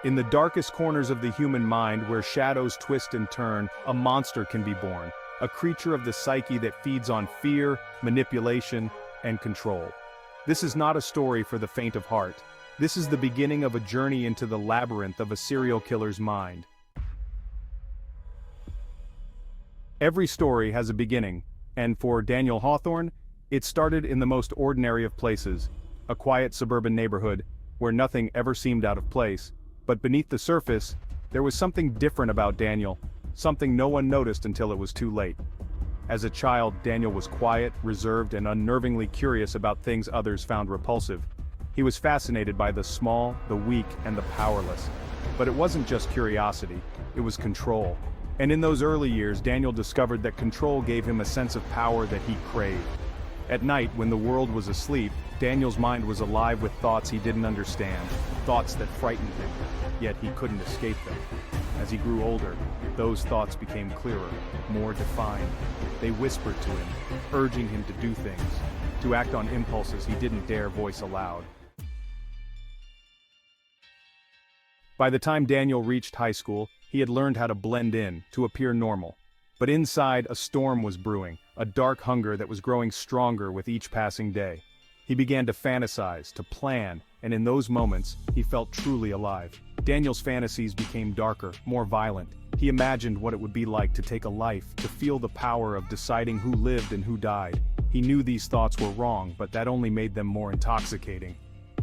In the darkest corners of the human mind where shadows twist and turn, a monster can be born, a creature of the psyche that feeds on fear, manipulation, and control. This is not a story for the faint of heart. This is the beginning of a journey into the labyrinth of a serial killer's mind. Every story has a beginning, and for Daniel Hawthorne, it started in the most ordinary of places, a quiet suburban neighborhood where nothing ever seemed out of place. But beneath the surface, there was something different about Daniel, something no one noticed until it was too late. As a child, Daniel was quiet, reserved, and unnervingly curious about things others found repulsive. He was fascinated by the small, the weak, and the powerless. But it wasn't just curiosity, it was control. And in those early years, Daniel discovered that control gave him a sense of power that he craved. At night, when the world was asleep, Daniel's mind was alive with thoughts he didn't understand, thoughts that frightened him, yet he couldn't escape them. As he grew older, those thoughts became clearer, more defined. They whispered to him, urging him to do things, to act on impulses he didn't dare voice aloud. By the time Daniel reached high school, he had learned how to blend in, to appear normal. But inside, a storm was brewing, a dark hunger that was growing stronger with each passing day. He began to fantasize, to plan, and in those moments, he felt truly alive. Daniel's fantasies became darker, more violent. He imagined what it would be like to take a life, to feel the power of deciding who lived and who died. He knew these thoughts were wrong, but that only made them more intoxicating.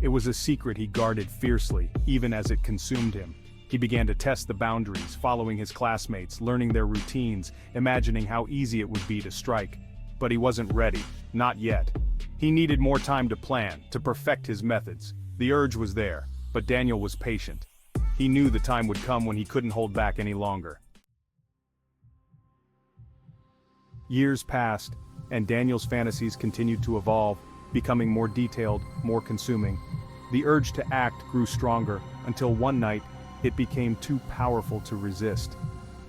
It was a secret he guarded fiercely, even as it consumed him. He began to test the boundaries, following his classmates, learning their routines, imagining how easy it would be to strike. But he wasn't ready, not yet. He needed more time to plan, to perfect his methods. The urge was there, but Daniel was patient. He knew the time would come when he couldn't hold back any longer. Years passed, and Daniel's fantasies continued to evolve, becoming more detailed, more consuming. The urge to act grew stronger, until one night, it became too powerful to resist.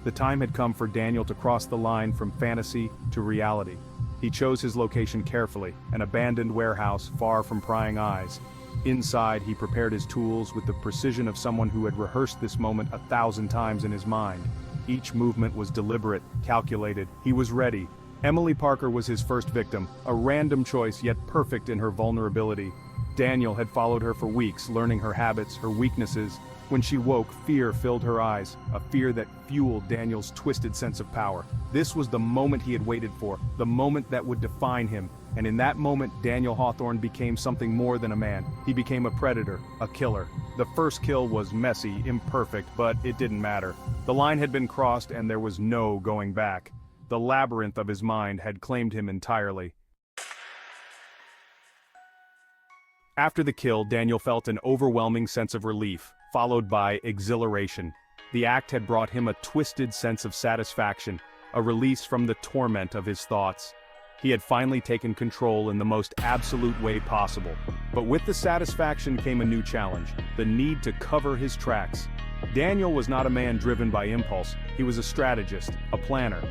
The time had come for Daniel to cross the line from fantasy to reality. He chose his location carefully, an abandoned warehouse far from prying eyes. Inside, he prepared his tools with the precision of someone who had rehearsed this moment 1,000 times in his mind. Each movement was deliberate, calculated. He was ready. Emily Parker was his first victim, a random choice yet perfect in her vulnerability. Daniel had followed her for weeks, learning her habits, her weaknesses. When she woke, fear filled her eyes, a fear that fueled Daniel's twisted sense of power. This was the moment he had waited for, the moment that would define him. And in that moment, Daniel Hawthorne became something more than a man. He became a predator, a killer. The first kill was messy, imperfect, but it didn't matter. The line had been crossed and there was no going back. The labyrinth of his mind had claimed him entirely. After the kill, Daniel felt an overwhelming sense of relief, followed by exhilaration. The act had brought him a twisted sense of satisfaction, a release from the torment of his thoughts. He had finally taken control in the most absolute way possible. But with the satisfaction came a new challenge, the need to cover his tracks. Daniel was not a man driven by impulse, he was a strategist, a planner.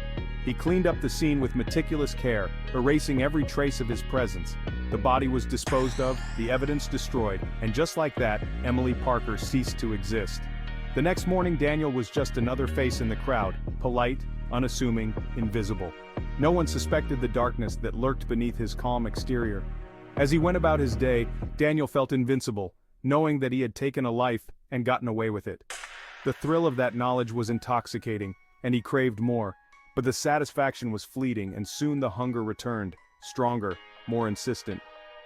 He cleaned up the scene with meticulous care, erasing every trace of his presence. The body was disposed of, the evidence destroyed, and just like that, Emily Parker ceased to exist. The next morning, Daniel was just another face in the crowd, polite, unassuming, invisible. No one suspected the darkness that lurked beneath his calm exterior. As he went about his day, Daniel felt invincible, knowing that he had taken a life and gotten away with it. The thrill of that knowledge was intoxicating, and he craved more. But the satisfaction was fleeting, and soon the hunger returned, stronger, more insistent.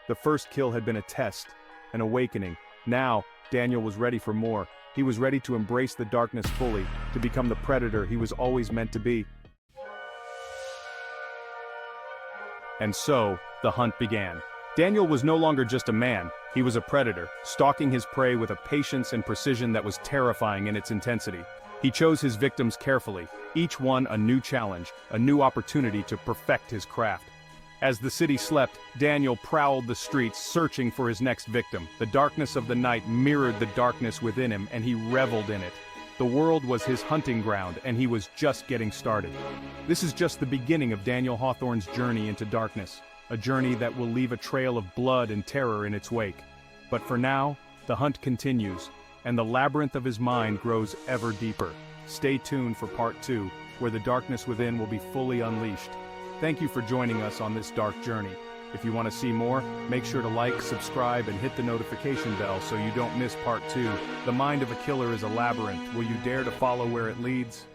The first kill had been a test, an awakening. Now, Daniel was ready for more. He was ready to embrace the darkness fully, to become the predator he was always meant to be. And so, the hunt began. Daniel was no longer just a man, he was a predator, stalking his prey with a patience and precision that was terrifying in its intensity. He chose his victims carefully, each one a new challenge, a new opportunity to perfect his craft. As the city slept, Daniel prowled the streets searching for his next victim. The darkness of the night mirrored the darkness within him, and he reveled in it. The world was his hunting ground, and he was just getting started. This is just the beginning of Daniel Hawthorne's journey into darkness, a journey that will leave a trail of blood and terror in its wake. But for now, the hunt continues. and the labyrinth of his mind grows ever deeper. Stay tuned for part 2, where the darkness within will be fully unleashed. Thank you for joining us on this dark journey. If you want to see more, make sure to like, subscribe, and hit the notification bell so you don't miss part 2. The mind of a killer is a labyrinth. Will you dare to follow where it leads?